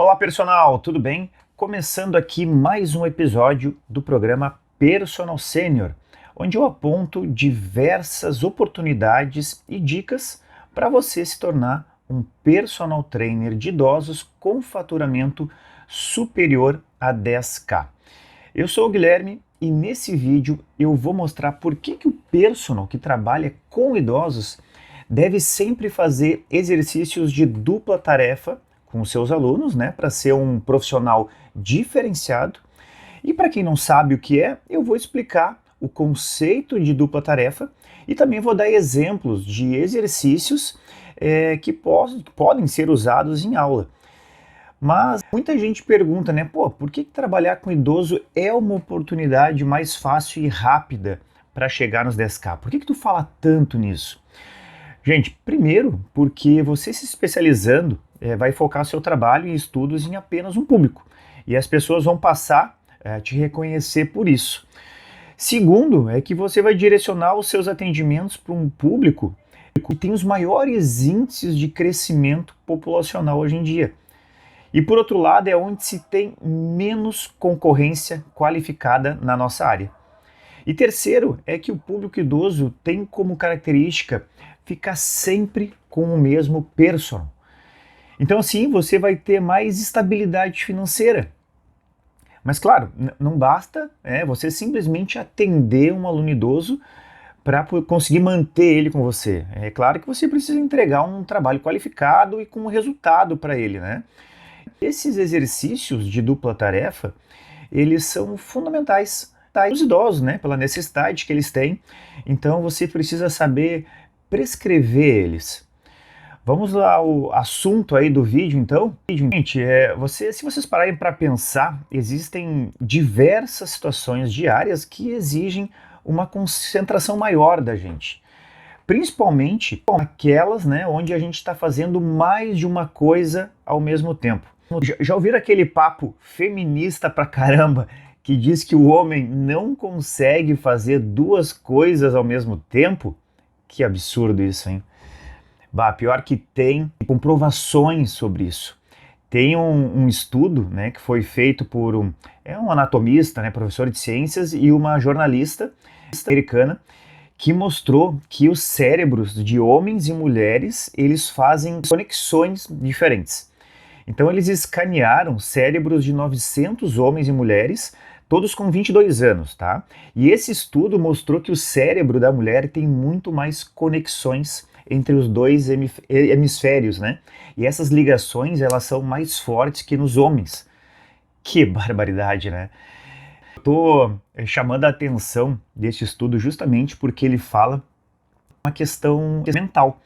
Olá, personal, tudo bem? Começando aqui mais um episódio do programa Personal Sênior, onde eu aponto diversas oportunidades e dicas para você se tornar um personal trainer de idosos com faturamento superior a 10K. Eu sou o Guilherme e nesse vídeo eu vou mostrar por que o personal que trabalha com idosos deve sempre fazer exercícios de dupla tarefa com os seus alunos, né, para ser um profissional diferenciado. E para quem não sabe o que é, eu vou explicar o conceito de dupla tarefa e também vou dar exemplos de exercícios que podem ser usados em aula. Mas muita gente pergunta, né, por que trabalhar com idoso é uma oportunidade mais fácil e rápida para chegar nos 10K? Por que tu fala tanto nisso? Gente, primeiro, porque você se especializando vai focar seu trabalho e estudos em apenas um público. E as pessoas vão passar a te reconhecer por isso. Segundo, é que você vai direcionar os seus atendimentos para um público que tem os maiores índices de crescimento populacional hoje em dia. E por outro lado, é onde se tem menos concorrência qualificada na nossa área. E terceiro, é que o público idoso tem como característica ficar sempre com o mesmo personal. Então assim, você vai ter mais estabilidade financeira. Mas claro, não basta você simplesmente atender um aluno idoso para conseguir manter ele com você. É claro que você precisa entregar um trabalho qualificado e com resultado para ele, né? Esses exercícios de dupla tarefa, eles são fundamentais para os idosos, né? Pela necessidade que eles têm. Então você precisa saber prescrever eles. Vamos lá ao assunto aí do vídeo, então. Gente, se vocês pararem para pensar, existem diversas situações diárias que exigem uma concentração maior da gente. Principalmente aquelas, né, onde a gente está fazendo mais de uma coisa ao mesmo tempo. Já ouviram aquele papo feminista pra caramba que diz que o homem não consegue fazer duas coisas ao mesmo tempo? Que absurdo isso, hein? Pior que tem comprovações sobre isso. Tem um estudo, né, que foi feito por um anatomista, né, professor de ciências, e uma jornalista americana, que mostrou que os cérebros de homens e mulheres, eles fazem conexões diferentes. Então eles escanearam cérebros de 900 homens e mulheres, todos com 22 anos, tá? E esse estudo mostrou que o cérebro da mulher tem muito mais conexões entre os dois hemisférios, né? E essas ligações, elas são mais fortes que nos homens. Que barbaridade, né? Estou chamando a atenção desse estudo justamente porque ele fala uma questão mental.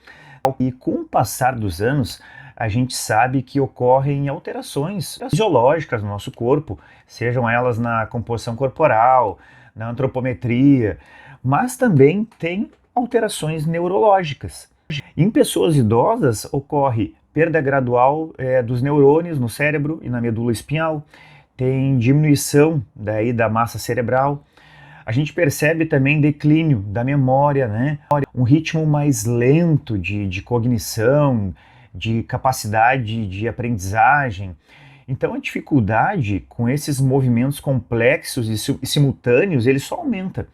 E com o passar dos anos, a gente sabe que ocorrem alterações fisiológicas no nosso corpo, sejam elas na composição corporal, na antropometria, mas também tem alterações neurológicas. Em pessoas idosas ocorre perda gradual dos neurônios no cérebro e na medula espinhal, tem diminuição da massa cerebral. A gente percebe também declínio da memória, né? Um ritmo mais lento de cognição, de capacidade de aprendizagem. Então a dificuldade com esses movimentos complexos e simultâneos, ele só aumenta.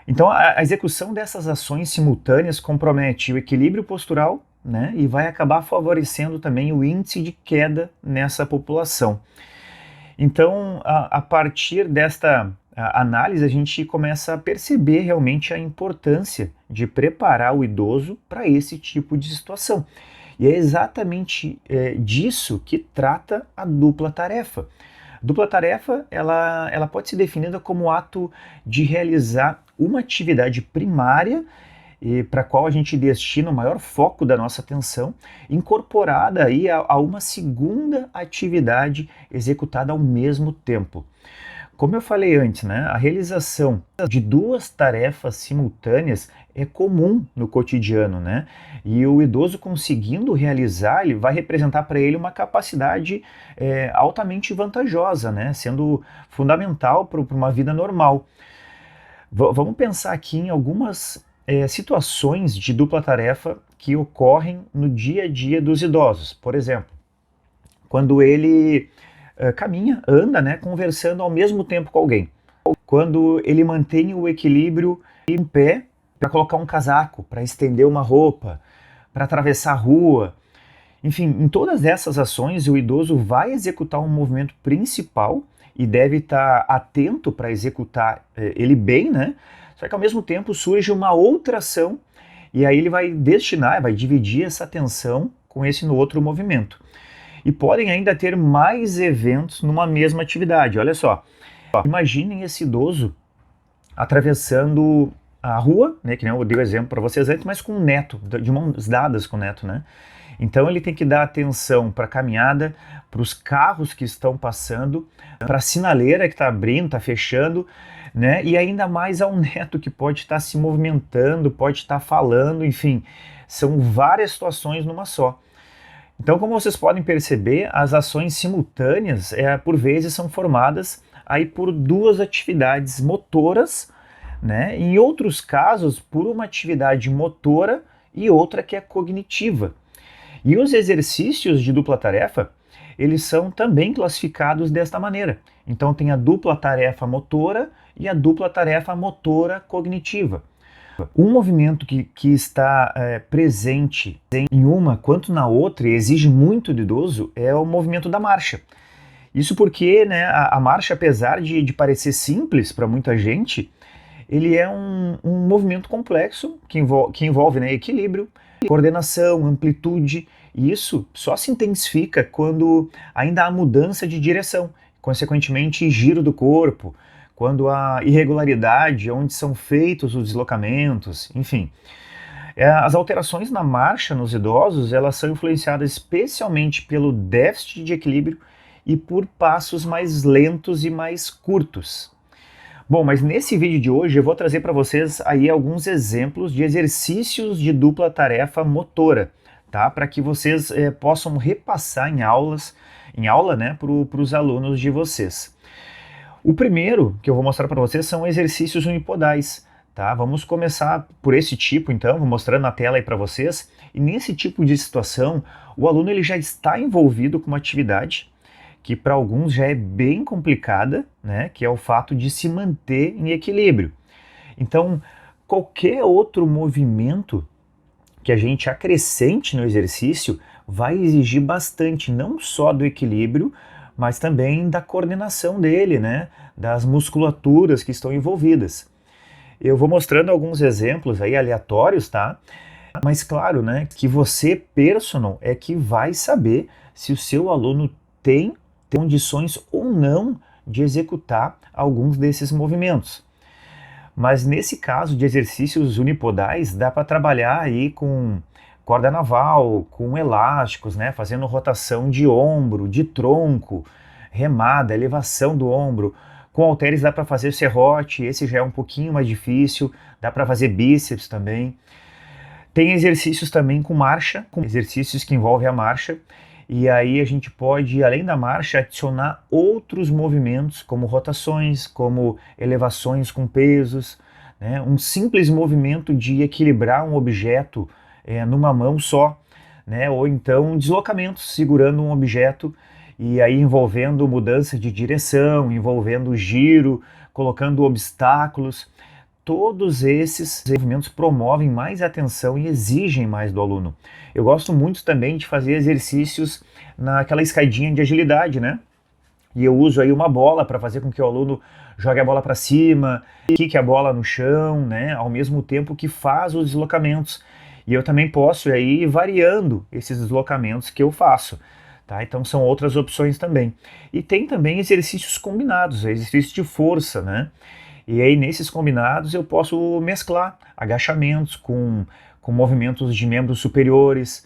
Então a execução dessas ações simultâneas compromete o equilíbrio postural, né, e vai acabar favorecendo também o índice de queda nessa população. Então, a partir desta análise, a gente começa a perceber realmente a importância de preparar o idoso para esse tipo de situação. E é exatamente disso que trata a dupla tarefa. Dupla tarefa, ela pode ser definida como o ato de realizar uma atividade primária para a qual a gente destina o maior foco da nossa atenção, incorporada aí a uma segunda atividade executada ao mesmo tempo. Como eu falei antes, né, a realização de duas tarefas simultâneas é comum no cotidiano, né? E o idoso conseguindo realizar, ele vai representar para ele uma capacidade altamente vantajosa, né? Sendo fundamental para uma vida normal. Vamos pensar aqui em algumas situações de dupla tarefa que ocorrem no dia a dia dos idosos. Por exemplo, quando ele caminha, anda, né, conversando ao mesmo tempo com alguém. Quando ele mantém o equilíbrio em pé para colocar um casaco, para estender uma roupa, para atravessar a rua. Enfim, em todas essas ações, o idoso vai executar um movimento principal e deve estar atento para executar ele bem, né? Só que ao mesmo tempo surge uma outra ação e aí ele vai destinar, vai dividir essa atenção com esse no outro movimento. E podem ainda ter mais eventos numa mesma atividade. Olha só, imaginem esse idoso atravessando a rua, né, que nem eu dei o exemplo para vocês antes, mas com o neto, de mãos dadas com o neto, né? Então ele tem que dar atenção para a caminhada, para os carros que estão passando, para a sinaleira que está abrindo, está fechando, né? E ainda mais ao neto que pode estar se movimentando, pode estar falando, enfim, são várias situações numa só. Então, como vocês podem perceber, as ações simultâneas, por vezes, são formadas aí por duas atividades motoras, né? Em outros casos, por uma atividade motora e outra que é cognitiva. E os exercícios de dupla tarefa, eles são também classificados desta maneira. Então tem a dupla tarefa motora e a dupla tarefa motora cognitiva. Um movimento que está presente em uma quanto na outra e exige muito do idoso é o movimento da marcha. Isso porque, né, a marcha, apesar de parecer simples para muita gente, ele é um movimento complexo que envolve, né, equilíbrio, coordenação, amplitude, e isso só se intensifica quando ainda há mudança de direção, consequentemente giro do corpo, quando há irregularidade onde são feitos os deslocamentos, enfim. As alterações na marcha nos idosos, elas são influenciadas especialmente pelo déficit de equilíbrio e por passos mais lentos e mais curtos. Bom, mas nesse vídeo de hoje eu vou trazer para vocês aí alguns exemplos de exercícios de dupla tarefa motora, tá? Para que vocês possam repassar em aula, né, para os alunos de vocês. O primeiro que eu vou mostrar para vocês são exercícios unipodais, tá? Vamos começar por esse tipo, então, vou mostrando na tela aí para vocês. E nesse tipo de situação, o aluno ele já está envolvido com uma atividade que para alguns já é bem complicada, né, que é o fato de se manter em equilíbrio. Então, qualquer outro movimento que a gente acrescente no exercício vai exigir bastante, não só do equilíbrio, mas também da coordenação dele, né, das musculaturas que estão envolvidas. Eu vou mostrando alguns exemplos aí aleatórios, tá? Mas claro, né, que você, personal, é que vai saber se o seu aluno tem condições ou não de executar alguns desses movimentos. Mas nesse caso de exercícios unipodais, dá para trabalhar aí com corda naval, com elásticos, né, fazendo rotação de ombro, de tronco, remada, elevação do ombro. Com halteres dá para fazer serrote, esse já é um pouquinho mais difícil, dá para fazer bíceps também. Tem exercícios também com marcha, com exercícios que envolvem a marcha, e aí a gente pode, além da marcha, adicionar outros movimentos, como rotações, como elevações com pesos, né? Um simples movimento de equilibrar um objeto numa mão só, né? Ou então deslocamentos, segurando um objeto, e aí envolvendo mudança de direção, envolvendo giro, colocando obstáculos. Todos esses movimentos promovem mais atenção e exigem mais do aluno. Eu gosto muito também de fazer exercícios naquela escadinha de agilidade, né? E eu uso aí uma bola para fazer com que o aluno jogue a bola para cima, quique a bola no chão, né? Ao mesmo tempo que faz os deslocamentos. E eu também posso aí ir variando esses deslocamentos que eu faço. Tá? Então são outras opções também. E tem também exercícios combinados, exercícios de força, né? E aí nesses combinados eu posso mesclar agachamentos com movimentos de membros superiores,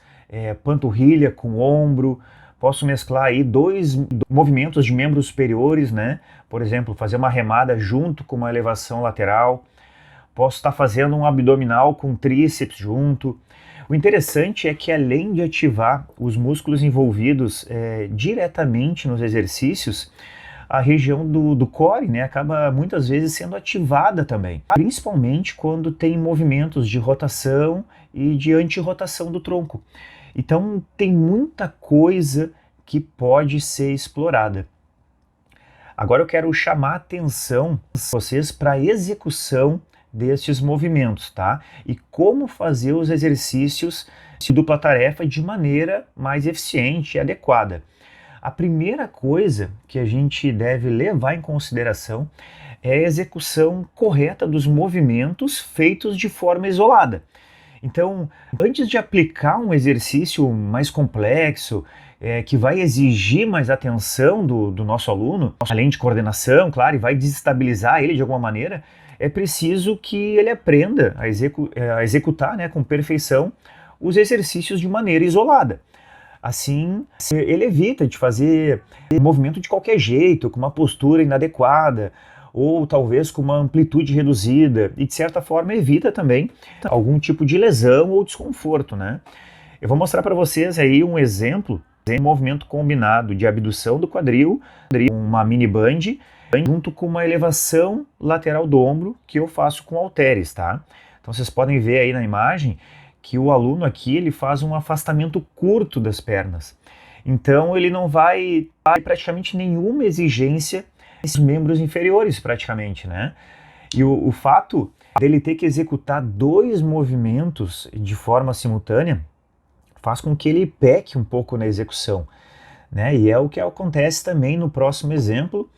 panturrilha com ombro, posso mesclar aí dois movimentos de membros superiores, né? Por exemplo, fazer uma remada junto com uma elevação lateral, posso estar fazendo um abdominal com tríceps junto. O interessante é que além de ativar os músculos envolvidos diretamente nos exercícios, a região do core, né, acaba muitas vezes sendo ativada também, principalmente quando tem movimentos de rotação e de antirrotação do tronco. Então tem muita coisa que pode ser explorada. Agora eu quero chamar a atenção de vocês para a execução destes movimentos, tá? E como fazer os exercícios de dupla tarefa de maneira mais eficiente e adequada. A primeira coisa que a gente deve levar em consideração é a execução correta dos movimentos feitos de forma isolada. Então, antes de aplicar um exercício mais complexo, que vai exigir mais atenção do nosso aluno, além de coordenação, claro, e vai desestabilizar ele de alguma maneira, é preciso que ele aprenda a executar, né, com perfeição os exercícios de maneira isolada. Assim, ele evita de fazer movimento de qualquer jeito, com uma postura inadequada, ou talvez com uma amplitude reduzida, e de certa forma evita também algum tipo de lesão ou desconforto, né? Eu vou mostrar para vocês aí um exemplo de movimento combinado de abdução do quadril, uma mini band, junto com uma elevação lateral do ombro que eu faço com halteres, tá? Então vocês podem ver aí na imagem que o aluno aqui ele faz um afastamento curto das pernas. Então ele não vai ter praticamente nenhuma exigência nesses membros inferiores praticamente, né? E o fato dele ter que executar 2 movimentos de forma simultânea faz com que ele peque um pouco na execução, né? E é o que acontece também no próximo exemplo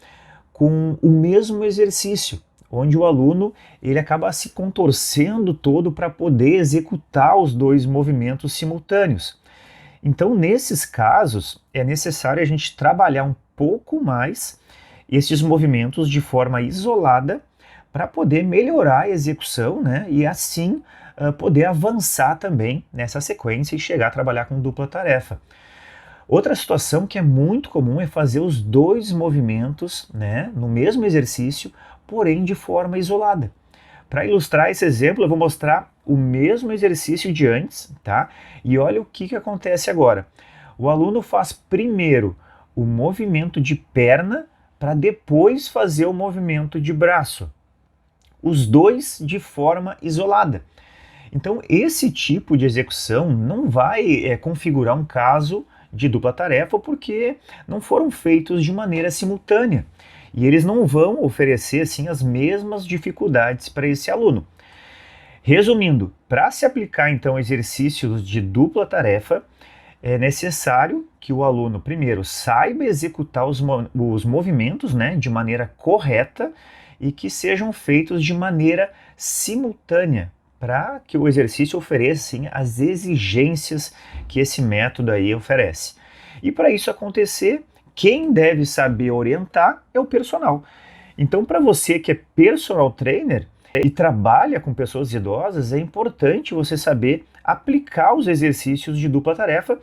com o mesmo exercício, onde o aluno ele acaba se contorcendo todo para poder executar os 2 movimentos simultâneos. Então, nesses casos, é necessário a gente trabalhar um pouco mais esses movimentos de forma isolada para poder melhorar a execução, né? E assim poder avançar também nessa sequência e chegar a trabalhar com dupla tarefa. Outra situação que é muito comum é fazer os 2 movimentos, né, no mesmo exercício, porém de forma isolada. Para ilustrar esse exemplo, eu vou mostrar o mesmo exercício de antes, tá? E olha o que acontece agora. O aluno faz primeiro o movimento de perna para depois fazer o movimento de braço. Os 2 de forma isolada. Então, esse tipo de execução não vai configurar um caso de dupla tarefa porque não foram feitos de maneira simultânea. E eles não vão oferecer assim as mesmas dificuldades para esse aluno. Resumindo, para se aplicar então exercícios de dupla tarefa, é necessário que o aluno primeiro saiba executar os movimentos, né, de maneira correta e que sejam feitos de maneira simultânea, para que o exercício ofereça sim, as exigências que esse método aí oferece. E para isso acontecer, quem deve saber orientar é o personal. Então, para você que é personal trainer e trabalha com pessoas idosas, é importante você saber aplicar os exercícios de dupla tarefa,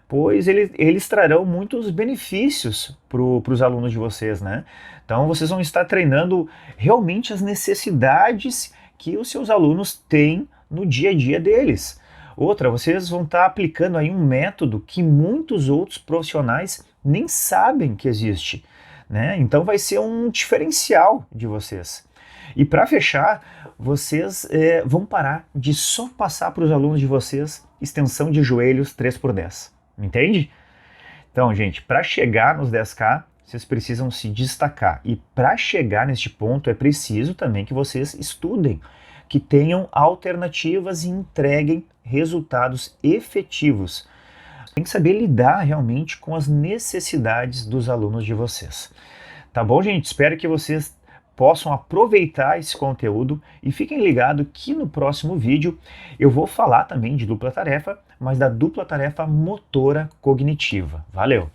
pois eles trarão muitos benefícios para os alunos de vocês, né? Então, vocês vão estar treinando realmente as necessidades que os seus alunos têm no dia a dia deles. Outra, vocês vão estar aplicando aí um método que muitos outros profissionais nem sabem que existe, né? Então vai ser um diferencial de vocês. E para fechar, vocês vão parar de só passar para os alunos de vocês extensão de joelhos 3x10. Entende? Então, gente, para chegar nos 10K, vocês precisam se destacar. E para chegar neste ponto, é preciso também que vocês estudem, que tenham alternativas e entreguem resultados efetivos. Tem que saber lidar realmente com as necessidades dos alunos de vocês. Tá bom, gente? Espero que vocês possam aproveitar esse conteúdo e fiquem ligados que no próximo vídeo eu vou falar também de dupla tarefa, mas da dupla tarefa motora cognitiva. Valeu!